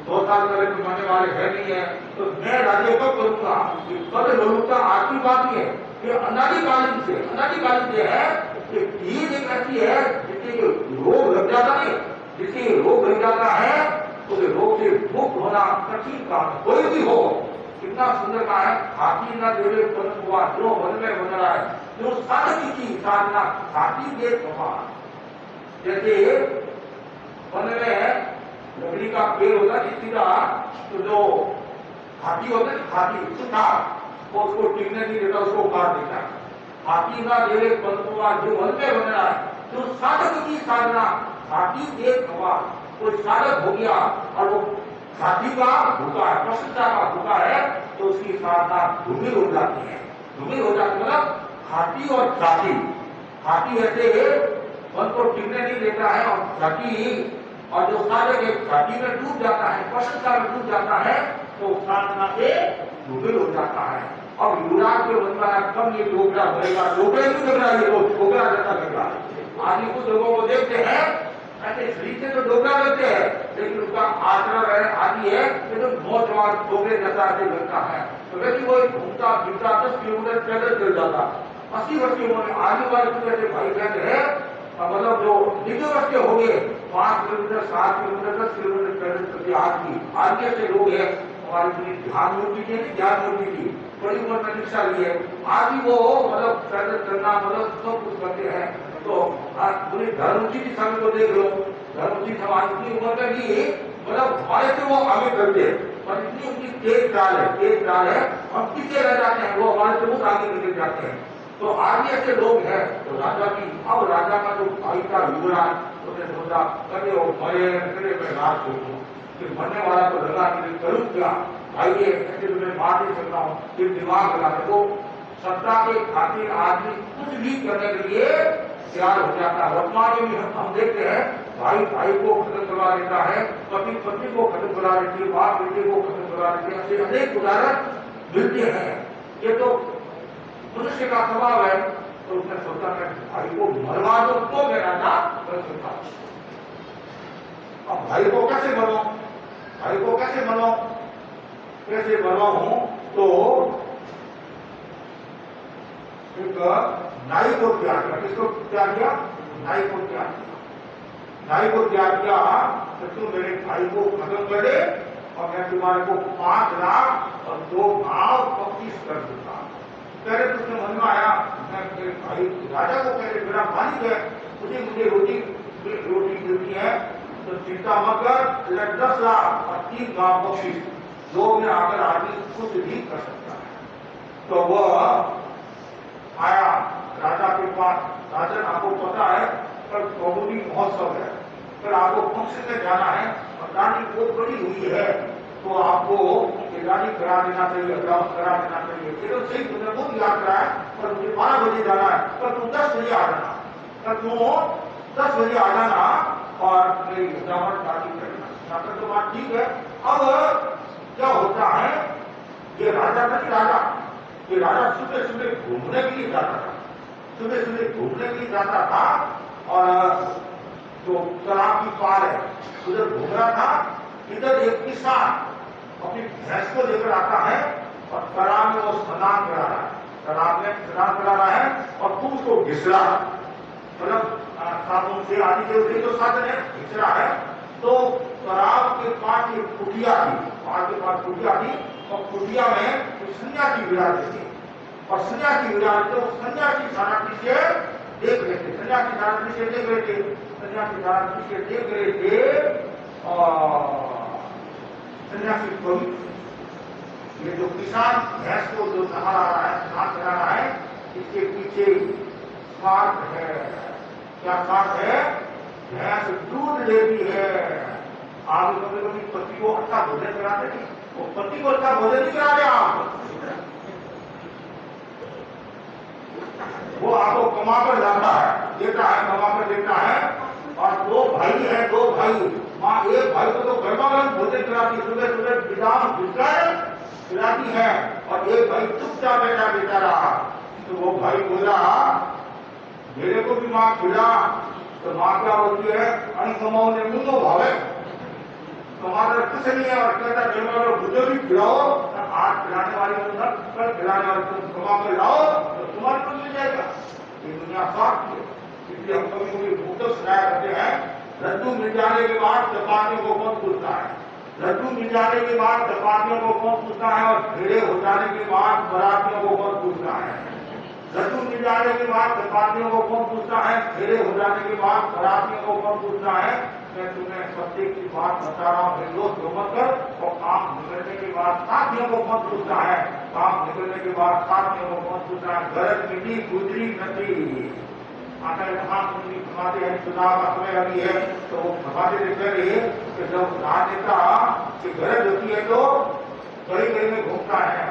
100 साल पहले तो मरने वाले है नहीं है, तो मैं राज्य कब करूंगा? कब लोगों आज की बात है, ये अनादिकालीन से है। ये चीज एक ऐसी है जिससे रोग लग जाता है, जिससे रोग लग जाता है तो रोग से मुक्त होना कठिन काम, कोई भी हो। कितना सुंदर कहा है, हाथी न देवे पन हुआ जो वन में बन रहा है, जो साधकी की साधना हाथी दे समान। जैसे वन में लकड़ी का पेड़ होता है सीधा, तो जो खाती होता है, खाती सुखा वो उसको टिकने नहीं देता, उसको काट देता। खाती का देवे पंतुआ जो हल्के बन रहा है, जो साधक की साधना, खाती एक हवा कोई साधक हो गया और वो खाती का भूखा है, प्रसन्नता का भूखा है, तो उसकी साधना धूमिल हो जाती है। धूमिल हो जाती मतलब खाती और जाति, खाती ऐसे मन को टिकने नहीं देता है, और जाति और जो साधक एक जाति में डूब जाता है, प्रसन्नता में डूब जाता है, तो साधना से धूमिल हो जाता है। और युवराज के बनता है कब ये डोबरा बनेगा, डोबरे क्यों लग रहा है, ये डोबरा जैसा लग रहा है। आदमी कुछ लोगों को देखते हैं ऐसे शरीर से तो डोबरा लगते हैं, लेकिन उसका आचरण आदि है तो नौजवान डोबरे जैसा लगता है। तो वैसे वो घूमता फिरता 10 किलोमीटर पैदल चल जाता। 80 वर्ष की उम्र में आने वाले कुछ ऐसे भाई बहन है, मतलब जो निजी वर्ष के हो गए, 5 किलोमीटर 7 किलोमीटर 10 किलोमीटर पैदल चलते आदमी ऐसे लोग है। हमारी पूरी ध्यान मूर्ति की ज्ञान मूर्ति की बड़ी उम्र में दीक्षा ली है, आज भी वो मतलब पैदल चलना मतलब सब कुछ करते हैं। तो आज पूरी धर्मची की समय को देख लो, धर्मची समाज की उम्र में भी मतलब हमारे से वो आगे करते हैं, और इतनी उनकी तेज चाल है, हम पीछे रह जाते हैं, वो हमारे से बहुत आगे निकल जाते हैं। तो आज भी ऐसे लोग हैं। तो राजा की अब राजा का जो भाई का युवराज, उसने सोचा कभी वो मरे करे मैं राज छोड़ू, फिर मरने वाला तो लगा कि करूँ क्या भाई, ये ऐसे तो मैं मार नहीं सकता हूँ, फिर दिमाग लगाते। तो सत्ता के खातिर आदमी कुछ भी करने के लिए तैयार हो जाता है। वर्तमान में भी हम देखते हैं, भाई भाई को खत्म करवा देता है, पति पत्नी को खत्म करवा देती है, बाप बेटे को खत्म करवा देती है, ऐसे अनेक उदाहरण मिलते हैं। ये तो मनुष्य का स्वभाव है। तो उसने सोचा मैं भाई को मरवा दो तो मैं राजा कर सकता। अब भाई को कैसे मरो, भाई को कैसे मरो, कैसे मरवाऊं? तो एक नाई को त्याग किया। किसको त्याग किया? नाई को त्याग किया। नाई को त्याग किया तो तुम मेरे भाई को खत्म कर दे और मैं तुम्हारे को 5 लाख और 2 गांव बख्शीश कर दूंगा। पहले तो उसने मन में आया, मैं मेरे भाई राजा को पहले मेरा मालिक है, मुझे रोटी मिलती है, तो चिंता मत कर, 10 लाख और 3 गांव बख्शीश, जो में आकर आदमी कुछ भी कर सकता है। तो वह आया राजा के पास। राजन आपको पता है कल कौमुदी महोत्सव है, कल आपको फंक्शन में जाना है और गाड़ी बहुत बड़ी हुई है, तो आपको ये गाड़ी करा देना चाहिए, करा देना चाहिए। तो सही तुमने बहुत याद करा है, पर मुझे 12 बजे जाना है, कल तुम 10 बजे आ जाना, कल तुम 10 बजे आ जाना और मेरी सजावट गाड़ी करना। तो बात ठीक है। अब क्या होता है, ये राजा नहीं राजा, ये राजा सुबह सुबह घूमने के लिए जाता था, सुबह सुबह घूमने के लिए जाता था, और जो तालाब की पार है उधर घूम रहा था। इधर एक किसान अपनी भैंस को लेकर आता है और तालाब में वो स्नान करा रहा है, तालाब में स्नान करा रहा है और तुम उसको घिसरा, मतलब साबुन से आदि के जो साधन है घिसरा है। तो तालाब के पास एक कुटिया थी, पहाड़ के पास कुटिया थी, और कुटिया में सन्यासी विराजते थे, और सन्यासी विराजते, वो सन्यासी शरणार्थी से देख रहे थे, सन्यासी शरणार्थी से देख रहे थे, सन्यासी शरणार्थी से देख रहे थे। और सन्यासी पवित्र, ये जो किसान भैंस को जो नहा रहा है, स्नान करा रहा है, इसके पीछे स्वार्थ है। क्या स्वार्थ है? भैंस दूध लेती है। आप कभी कभी पति को अच्छा भोजन कराते नहीं, वो पति को अच्छा भोजन नहीं करा रहे आप, वो आपको कमा कर लाता है, देता है, कमा कर देता है। और 2 भाई है, 2 भाई, माँ एक भाई को तो गर्मा गर्म भोजन कराती, सुबह सुबह विदाम बिस्तर खिलाती है, और एक भाई चुपचाप बैठा बेचारा। तो वो भाई बोला मेरे को भी माँ खिला। तो माँ क्या होती है, अनकमाओ ने मुंह भावे, तुम्हारा कुछ नहीं है, और कहता जन्म मुझे भी खिलाओ, आज खिलाने वाले कल खिलाने वाले तुम कमा कर लाओ तो तुम्हारे को मिल जाएगा। ये दुनिया स्वार्थ है। इसलिए हम कभी कभी भूख सुनाया करते हैं, लड्डू मिल जाने के बाद चपातियों को कौन पूछता है, लड्डू मिल जाने के बाद चपातियों को कौन पूछता है, और घेरे हो जाने के बाद बरातियों को कौन पूछता है। लड्डू मिल जाने के बाद चपातियों को कौन पूछता है, घेरे हो जाने के बाद बरातियों को कौन पूछता है। मैं तुम्हें सत्य की बात बता रहा हूँ, दोस्त जो मत कर। और काम निकलने के बाद साथियों को मत पूछना है, काम निकलने के बाद साथियों को मत पूछना है। गरज मिटी गुजरी नदी आकर समाधि है, चुनाव का समय अभी है, तो वो समाधि देख रही कि जब राजनेता की गरज होती है तो गली गली में घूमता है,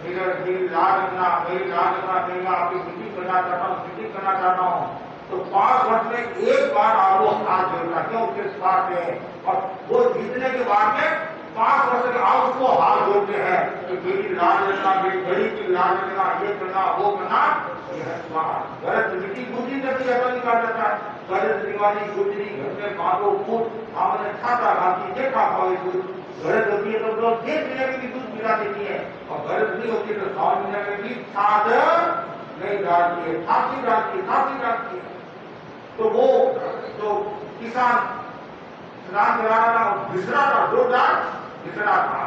मेरी लाज रखना, मेरी लाज रखना, मैं आपकी मीटिंग करना चाहता हूँ, मीटिंग करना चाहता हूँ। तो 5 वर्ष में एक बार आप वो हाथ जोड़ना, क्यों उसके साथ में, और वो जीतने के बाद में 5 वर्ष में आप उसको हाथ जोड़ते हैं कि मेरी लाज रखना, मेरी गली की लाज रखना, ये करना वो करना, ये है स्वार्थ। गरज मिट्टी गुजरी नदी ऐसा निकाल जाता है, गरज दिवाली गुजरी घर में बांधो फूट, हमने छाता घाती देखा पावे दूध। गरज होती है तो लोग 1 महीने की भी दूध पिला देती है, और गरज नहीं होती तो 100 महीने में भी छात नहीं डालती है, छाती डालती है, छाती डालती है। तो वो जो किसान स्नान करा रहा था, घिसरा था, जोरदार घिसरा था।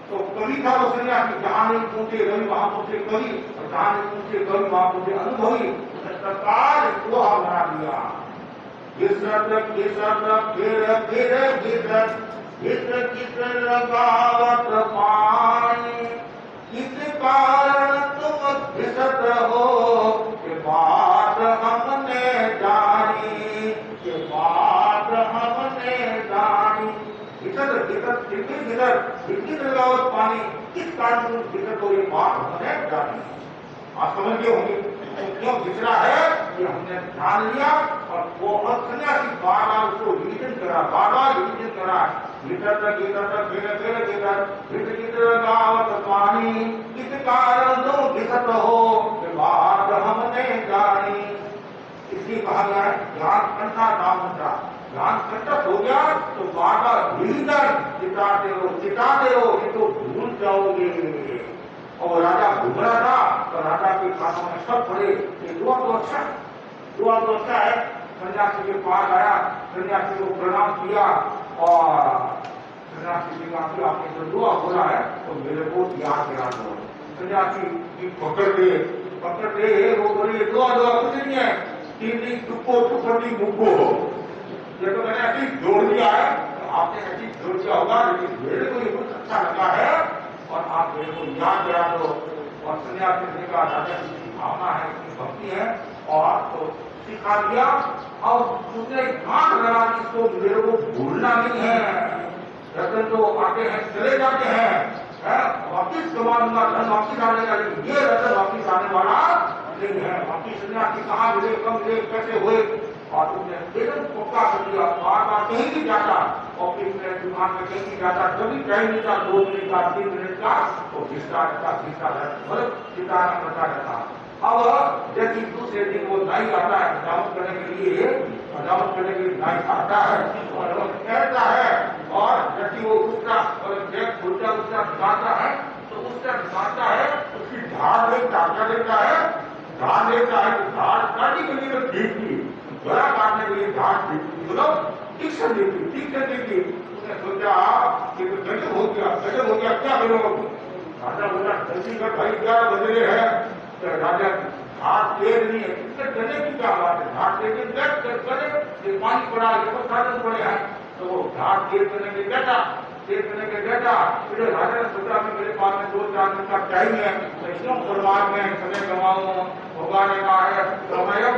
तो कवि था वो सन्यासी, जहां नहीं पूछे रवि वहां पूछे कवि, और जहां नहीं पूछे कवि वहां पूछे अनुभवी, सरकार को बना दिया। घिसरत घिसरत फिर फिर घिसरत घिसर घिसर लगावत पानी, किस कारण तुम घिसत हो, के बात हमने जानी, के बात हमने जानी। घिसर घिसर घिसर घिसर घिसर लगावत पानी, किस कारण तुम घिसत हो, ये बात हमने जानी। आप समझ गए होंगे क्यों घिसरा है, ये हमने जान लिया। और वो सन्यासी बार-बार उसको रिविजन करा, बार-बार रिविजन करा, घिसर घिसर फिर फिर घिसर घिसर लगावत पानी, किस कारण तुम घिसत हो, के बात हमने जानी। इसलिए कहा गया है ज्ञान कंठा नाम कंठा, ज्ञान कंठक हो गया तो बार-बार रिविजन चिताते रहो, ये तो भूल जाओगे। और राजा घूम रहा था तो राजा के कानों में सब पड़े, ये दुआ तो अच्छा है। सन्यासी के पास आया, सन्यासी को प्रणाम किया, और सन्यासी जी का आपने जो दुआ बोला है तो मेरे को याद करा दो। सन्यासी की पकड़ दे वो बोले दुआ कुछ नहीं है, 3 टुप्पो टुप्पटी मुग्गो, ये तो मैंने ऐसी जोड़ दिया है, आपने ऐसी जोड़ दिया होगा, लेकिन मेरे को ये कुछ अच्छा लगा है और आप मेरे को याद करा दो। और सन्यासी ने कहा राजा की भावना है, की भक्ति है, और तो सिखा दिया। और उसने गांठ लगा दी, इसको मेरे को भूलना नहीं है। रतन तो आते हैं चले जाते हैं, वापिस कमाऊंगा, धन वापिस आनेगा, लेकिन ये रतन वापिस आने वाला नहीं है। वापिस सन्यासी कहाँ मिले, कब मिले, कैसे हुए, और उसने एकदम पक्का कर दिया। बार-बार कहीं भी जाता, ऑफिस में, दुकान में कहीं भी जाता, कभी टाइम नहीं था, 2 मिनट का, 3 मिनट का, तो घिसता रहता, चिताना करता रहता। अब जैसे दूसरे दिन वो नाई आता है सजावट करने के लिए नाई आता है और वो कहता है, और जैसे वो उसका उल्टा दिखाता है तो उसका दिखाता है, उसकी धार लेता है, धार काटने के लिए ठीक थी, गला काटने के लिए धार ठीक थी, मतलब तीक्ष्ण देती। उसने सोचा कि तो गजब हो गया, क्या करोगे? राजा बोला जल्दी कर भाई, 11 बज रहे हैं। तो राजा हाथ तेज नहीं है, इससे डरने की क्या बात है, हाथ तेज करे, पानी पड़ा, ये सब साधन पड़े हैं, तो वो हाथ तेज करने के बेटा, फिर राजा ने सोचा कि मेरे पास में 2-4 दिन का टाइम है, तो क्यों परिवार में समय गंवाऊं, भगवान ने कहा है स्वयं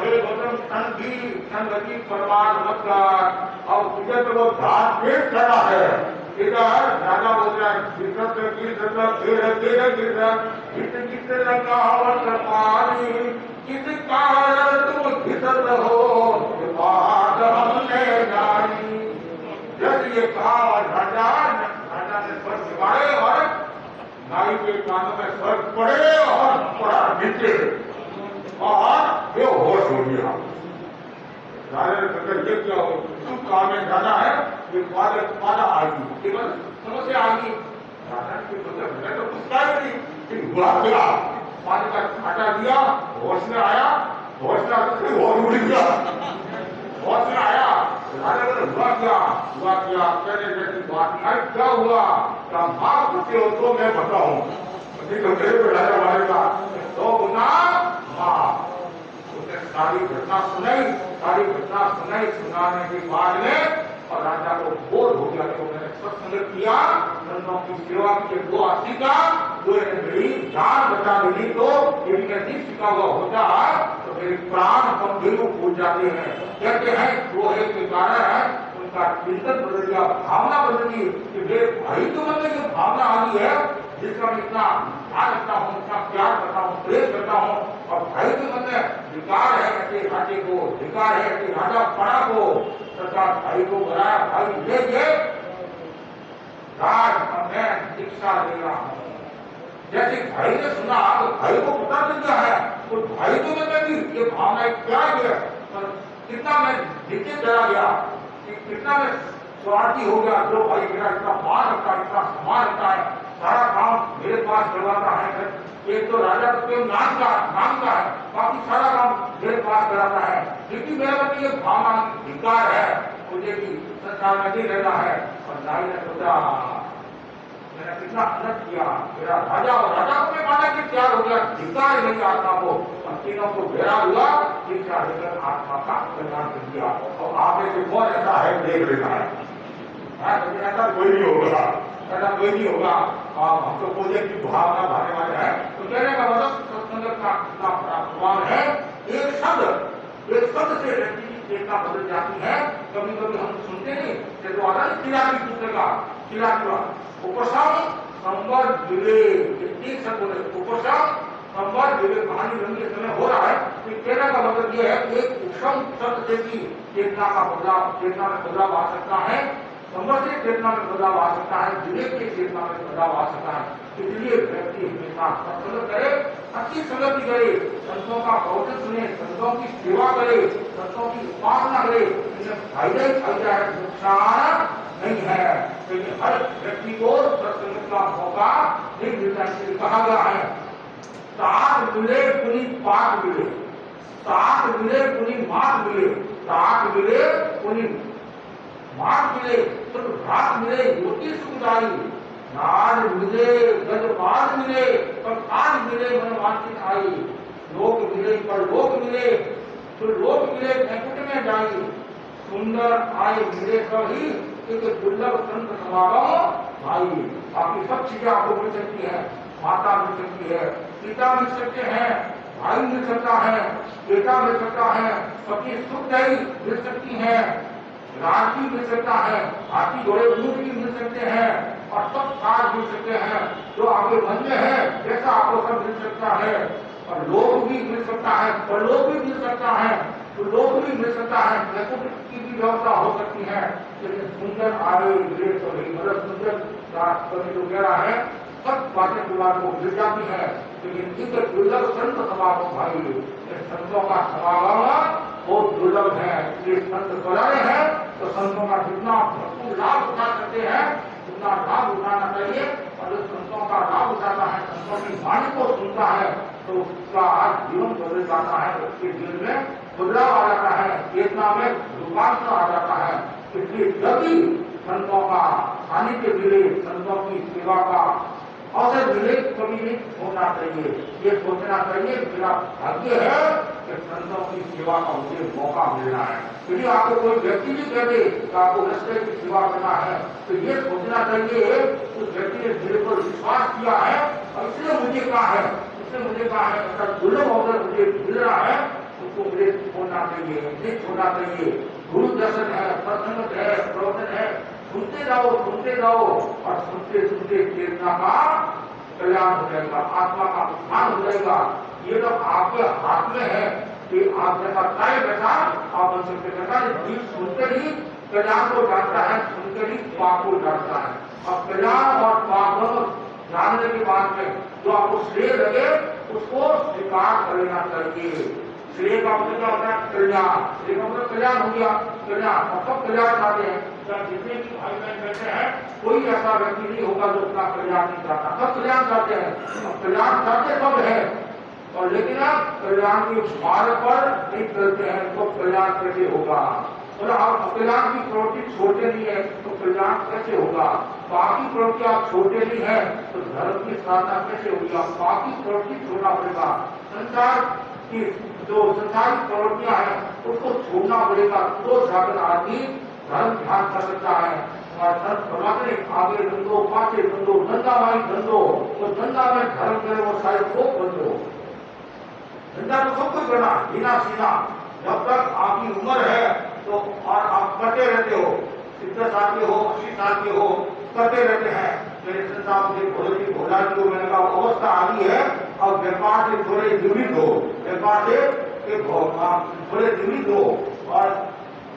हे गौतम संगति परमार मत कर, और तुझे तो वो हाथ तेज खड़ा है। इधर राजा बोल रहा है फिर लगावत पानी, किस कारण तुम घिसत हो, बात हमने जानी। जब ये कहा राजा ने स्वर सिखाए और नाई के कानों में स्वर पड़े और पड़ा नीचे, और ये होश हो गया। राजा ने कहकर ये क्या हो, तुम काम में जाना है, ये बाधा आएगी, केवल समस्या आएगी। राजा ने तो कुछ नहीं, हुआ क्या, पानी का छाटा दिया, होश में आया, होश में और उड़ गया, होश में आया। राजा ने हुआ क्या, कहने जैसी बात नहीं, क्या हुआ, क्या माफ करते हो तो मैं बताऊं, तो मेरे को राजा मारेगा तो गुना माफ। उसने सारी घटना सुनाई, सारी घटना सुनाने के बाद में और राजा को बोध हो गया कि मैंने सत्संग किया, संतों की सेवा की, दो आशिका जो मेरी जान बचा ली, तो यदि मैं नहीं सीखा हुआ होता तो मेरे प्राण गंभीर फूट जाते हैं। कहते हैं लोहे के कारण उनका चिंतन बदल गया, भावना बदल गई कि मेरे भाई तो मन में जो भावना आ गई है, जिसका मैं इतना ध्यान रखता हूँ, इतना प्यार करता हूँ, प्रेम करता हूँ, और भाई के मन में विकार है ऐसे राजे को, विकार है ऐसे राजा पड़ा को, सरकार भाई को बनाया, भाई ले राज मैं दीक्षा दे रहा हूँ। जैसे भाई ने सुना तो भाई को पता चल गया है, तो भाई के मन में भी ये भावना क्या है, पर कितना मैं नीचे चला गया, कितना मैं स्वार्थी हो गया, जो भाई मेरा इतना मान रखता है, इतना सम्मान रखता है, सारा काम मेरे पास करवाता है। एक तो राजा तो नाम का है, बाकी सारा काम मेरे पास कराता है, क्योंकि मेरे मन में ये भावना विकार है, मुझे भी संसार में नहीं रहना है। और नारी ने सोचा मैंने कितना अलग किया, मेरा राजा और राजा को मैं माना कि तैयार हो गया, विकार नहीं आत्मा को, और तीनों को घेरा हुआ, दीक्षा लेकर आत्मा का कल्याण कर दिया। और आपने से बहुत ऐसा है देख लेना है, ऐसा कोई नहीं होगा, ऐसा कोई नहीं होगा। हम तो पूजे की भावना भाने वाले हैं, तो कहने का मतलब सत्संग का कितना बड़ा प्रभाव है। एक शब्द से व्यक्ति की चेतना बदल जाती है। कभी कभी हम सुनते नहीं, तो आता है किला की पुस्तक का उपशम संवर विवे, एक शब्द बोले उपशम संवर विवे, कहानी लंबे समय हो रहा है। तो कहने का मतलब यह है एक उपशम शब्द से भी चेतना में बदलाव आ सकता है, संवर से चेतना में बदलाव आ सकता है, विवेक की चेतना में बदलाव आ सकता है। इसलिए व्यक्ति हमेशा सत्संग करे, अच्छी संगति करे, संतों का प्रवचन सुने, संतों की सेवा करे, संतों की उपासना करे, इन्हें फायदा ही फायदा है, नुकसान नहीं है। क्योंकि हर व्यक्ति को सत्संग का मौका नहीं मिलता, इसलिए कहा गया है साथ मिले पुनी पाक मिले, साथ मिले पुनी मात मिले, साथ मिले पुनी मात मिले, तो रात मिले योगी सुखदाई, नाद मिले गजबाद मिले, पर काज मिले मन वांछित आई, लोक मिले पर लोक मिले, तो लोक मिले वैकुंठ में जाई, सुंदर आए मिले सभी, एक दुर्लभ संत समागम भाई। बाकी सब चीजें आपको मिल सकती है, माता मिल सकती है, पिता मिल सकते हैं, भाई मिल सकता है, बेटा मिल सकता है, सबकी सुखदाई मिल सकती है, राशि मिल सकता है, हाथी घोड़े ऊंट भी मिल सकते हैं, और सब कार्य मिल सकते हैं जो आपके मन में है, जैसा आपको सब मिल सकता है। और लोग भी मिल सकता है, परलोक भी मिल सकता है, तो लोग भी मिल सकता है, वैकुंठ की भी व्यवस्था हो सकती है। लेकिन सुंदर आगे विवेक तो नहीं, मतलब सुंदर कभी जो कह रहा है सब बातें पुराण को मिल जाती है, लेकिन इनके दुर्लभ संत समागम भाई, संतों का समागम बहुत दुर्लभ है। इसलिए संत बुलाए हैं तो संतों का जितना भरपूर लाभ उठा सकते हैं उतना लाभ उठाना चाहिए। और जो संतों का लाभ उठाता है, संतों की वाणी को सुनता है, तो उसका आज जीवन बदल जाता है, उसके जीवन में बदलाव आ जाता है, चेतना में रूपांतर आ जाता है। इसलिए जब भी संतों का सानिध्य मिले, संतों की सेवा का अवसर मिले, कभी नहीं होना चाहिए, ये सोचना चाहिए मेरा भाग्य है कि संतों की सेवा का मुझे मौका मिलना है। क्योंकि आपको कोई व्यक्ति भी कह दे कि आपको रस्ते की सेवा करना है, तो ये सोचना चाहिए उस व्यक्ति ने मेरे पर विश्वास किया है और इसलिए मुझे कहा है, ऐसा दुर्लभ अवसर मुझे मिल रहा है, उसको मुझे छोड़ना चाहिए, नहीं छोड़ना चाहिए। गुरु दर्शन है, सत्संग है, प्रवचन है, सुनते जाओ और सुनते सुनते चेतना का कल्याण हो जाएगा, आत्मा का उत्थान हो जाएगा। ये तो आपके हाथ में है कि आप जैसा तय बैठा आप बन सकते हैं। जीव सुनते ही कल्याण को जानता है, सुनते ही पाप को जानता है। अब कल्याण और पाप जानने के बाद में जो आपको श्रेय लगे उसको स्वीकार कर लेना चाहिए। श्रेय का मतलब क्या होता है? कल्याण। श्रेय का मतलब कल्याण हो गया, कल्याण। और सब कल्याण चाहते हैं, जितने भी भाई बहन बैठे हैं कोई ऐसा व्यक्ति नहीं होगा जो अपना कल्याण नहीं चाहता, सब कल्याण चाहते हैं। कल्याण चाहते सब है, और लेकिन आप कल्याण के मार्ग पर नहीं चलते हैं तो कल्याण कैसे होगा? और आप कल्याण की प्रवृत्ति छोड़ते नहीं है तो कल्याण कैसे होगा? बाकी प्रवृत्ति आप छोड़ते नहीं है तो धर्म की साधना कैसे होगी? बाकी प्रवृत्ति छोड़ना पड़ेगा। संसार की जो संसारिक प्रवृत्तियां हैं उसको छोड़ना पड़ेगा तो जाकर आदमी धर्म ध्यान कर सकता है। और धर्म परमात्मा ने आगे धंधो पाछे धंधो धंधा माई धंधो, तो धंधा में धर्म करे वो सारे को बंधो। धंधा तो सब कुछ करना बिना सीधा, जब तक आपकी उम्र है तो और आप करते रहते हो, 70 साल के हो 80 साल के हो, करते रहते हैं। मेरे संसार के भोला जी को मैंने कहा अवस्था आ गई है, और व्यापार से थोड़े निवृत्त हो, व्यापार से थोड़े निवृत्त हो, और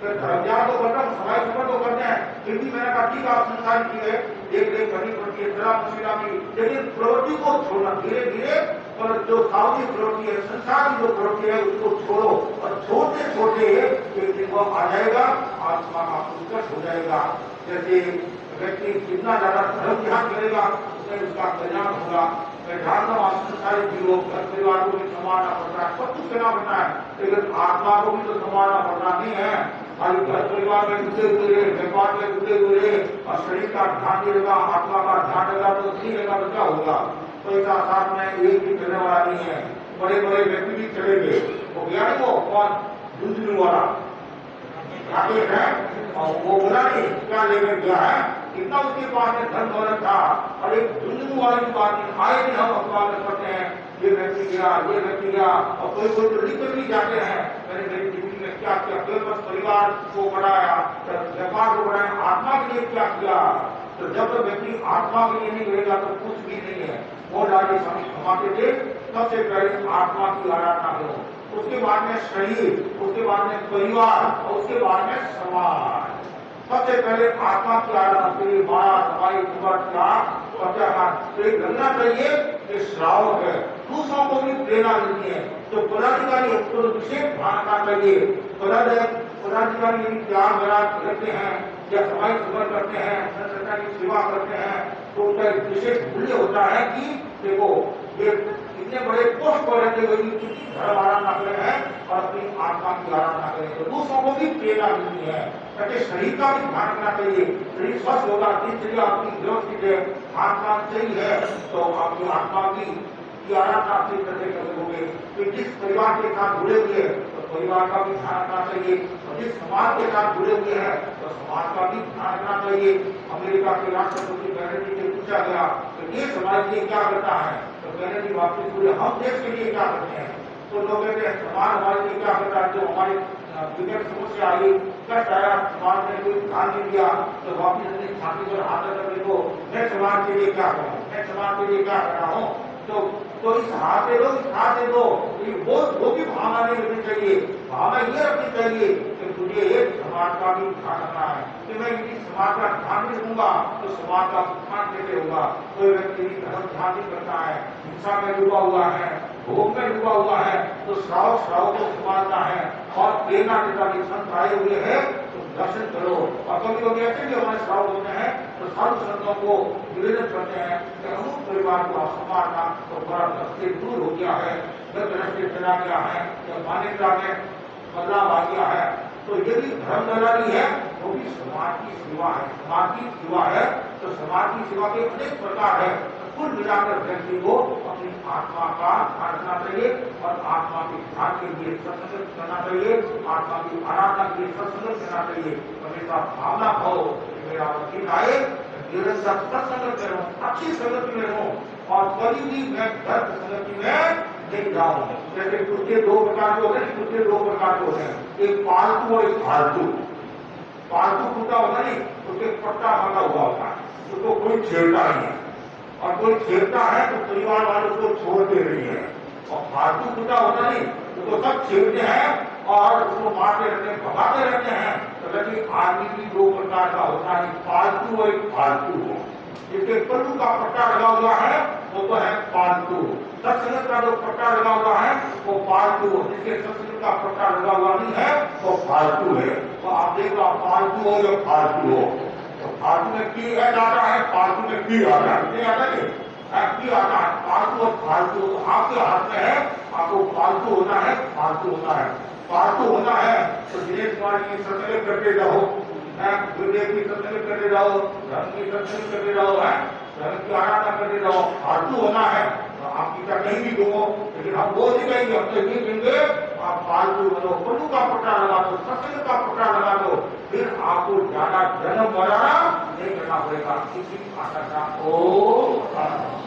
धर्म ज्ञान तो करना समय समय तो करते हैं। फिर भी मैंने कहा ठीक है आप संसार की है देख देख करनी पड़ती है जरा मुश्किला की, लेकिन प्रवृत्ति को छोड़ना धीरे धीरे, और जो सावधिक प्रवृत्ति है संसार की जो प्रवृत्ति है उसको छोड़ो, और छोड़ते छोड़ते एक दिन वो आ जाएगा, आत्मा का उत्कर्ष हो जाएगा। जैसे व्यक्ति जितना ज्यादा धर्म ध्यान करेगा उसमें उसका कल्याण होगा। मैं जानता हूँ संसारी जीवों घर परिवार को भी संभालना पड़ता है, सब कुछ करना पड़ता है, लेकिन आत्मा को भी तो संभालना पड़ता नहीं है। खाली घर परिवार में घुसे हुए रहे, व्यापार में घुसे हुए रहे और शरीर का ध्यान नहीं रहेगा, आत्मा का ध्यान रहेगा तो नहीं रहेगा तो क्या होगा। तो ऐसा साथ में एक भी करने वाला नहीं है। बड़े बड़े व्यक्ति भी चलेंगे, वो गया नहीं, वो कौन झुंझुनू वाला आगे है, और वो बोला नहीं क्या लेकर गया है, कितना उसके पास में धन दौलत था, और एक झुंझुनू वाले की बात नहीं। आए दिन हम अखबार में पढ़ते हैं ये व्यक्ति गया, ये व्यक्ति गया, और कोई कोई तो लिख कर भी जाते हैं मैंने मेरी जिंदगी में क्या किया, केवल परिवार को बढ़ाया, व्यापार को बढ़ाया, आत्मा के लिए क्या किया। तो जब तक व्यक्ति आत्मा के लिए नहीं करेगा तो कुछ भी नहीं है। वो राजे स्वामी कमाते थे, सबसे पहले आत्मा की आराधना करो, उसके बाद में शरीर, उसके बाद में परिवार, और उसके बाद में समाज। सबसे पहले आत्मा की आराधना के लिए माया दवाई त्याग प्रत्याहार तो एक लगना चाहिए कि श्रावक है, दूसरों को भी प्रेरणा मिलती है। तो पदाधिकारी उसको विशेष ध्यान रखना चाहिए। पदाधिकारी यदि त्याग विराग करते हैं या सफाई सुधार करते हैं, संस्था की सेवा करते हैं, तो उनका एक विशेष मूल्य होता है कि देखो ये इतने बड़े पोस्ट पर रहते हुए धर्म आराधना कर रहे हैं और अपनी आत्मा की आराधना करें, तो दूसरों को भी प्रेरणा मिलती है। ताकि शरीर का भी ध्यान रखना चाहिए, शरीर स्वस्थ होगा, दिनचर्या आपकी व्यवस्थित है, आत्मा सही है, तो आपकी आत्मा की आराधना अच्छी तरह से कर सकोगे। तो जिस परिवार के साथ जुड़े हुए हैं तो परिवार का भी ध्यान रखना चाहिए, और जिस समाज के साथ जुड़े हुए हैं तो समाज का भी ध्यान रखना चाहिए। अमेरिका के राष्ट्रपति कैनेडी से पूछा गया तो ये समाज के लिए क्या करता है, तो कैनेडी वापस पूरे हम देश के लिए क्या करते हैं, तो लोग कहते हैं समाज हमारे लिए क्या करता है, जो हमारी विकट समस्या आई, कष्ट आया, समाज ने कोई ध्यान नहीं दिया, तो वापिस अपनी छाती पर हाथ रख देखो मैं समाज के लिए क्या करूँ, मैं समाज के लिए क्या कर रहा हूँ। तो इस हाथ दे दो, इस हाथ दे दो, वो भी भावना नहीं रखनी चाहिए। भावना ये रखनी चाहिए कि मुझे एक समाज का भी ध्यान रखना है, कि मैं यदि समाज का ध्यान नहीं रखूंगा तो समाज का उत्थान कैसे होगा। कोई व्यक्ति धर्म ध्यान नहीं करता है, हिंसा में डूबा हुआ है, भोग में डूबा हुआ है, तो श्रावक को संभालता है और प्रेरणा देता कि संत आए हुए हैं तो दर्शन करो। और कभी कभी ऐसे भी हमारे श्रावक होते हैं तो साधु संतों को निवेदन करते हैं कि अमुक परिवार को आप संभालना, तो बड़ा दस्ते दूर हो गया है, दृष्टि चला गया है, या मान्यता में बदलाव आ गया है। तो यदि धर्म दलाली है वो भी समाज की सेवा है, समाज की सेवा है, तो समाज की सेवा के अनेक प्रकार है। कुल मिलाकर व्यक्ति को अपनी आत्मा का ध्यान रखना चाहिए और आत्मा के ध्यान के लिए सत्संग करना चाहिए, आत्मा की आराधना के लिए सत्संग करना चाहिए। हमेशा भावना भाव मेरा वकील आए निरंतर सत्संग करूं, अच्छी संगति में रहूं, और कभी भी मैं गलत संगति में नहीं जाऊं। जैसे कुत्ते दो प्रकार के होते हैं, कुत्ते दो प्रकार के होते हैं, एक पालतू और एक फालतू। पालतू कुत्ता होता नहीं, उसके पट्टा बंधा हुआ होता है, उसको कोई छेड़ता नहीं है, और कोई छेड़ता है तो परिवार वाले उसको छोड़ते नहीं है। और फालतू कुत्ता होता नहीं, उसको सब छेड़ते हैं और उसको मारते रहते हैं, भगाते रहते हैं। तो लेकिन आदमी भी दो प्रकार का होता है, पालतू और एक फालतू हो। जिसके पल्लू का पट्टा लगा हुआ है वो तो है पालतू, सत्संग का जो पट्टा लगा हुआ है वो पालतू, जिसके सत्संग का पट्टा लगा हुआ नहीं है वो फालतू है। तो आप देखो पालतू हो या फालतू हो, तो फालतू में की आता है, फालतू में की आता है, नहीं आता नहीं की आता है। फालतू और फालतू तो आपके हाथ में है, आपको फालतू होना है, फालतू होना है। फालतू होना है तो दिनेश कुमार की सत्संग करते जाओ, गुरुदेव की सत्संग करते जाओ, धर्म की सत्संग करते जाओ, धर्म की आराधना करते जाओ। फालतू होना है तो आप पिता कहीं भी घूमो, लेकिन हम वो नहीं कहेंगे हम तो ये कहेंगे आप पालतू बनो, पल्लू का पट्टा लगा दो, सफेद का पट्टा लगा दो, फिर आपको ज्यादा जन्म बढ़ाना नहीं करना पड़ेगा। किसी आशा का ओ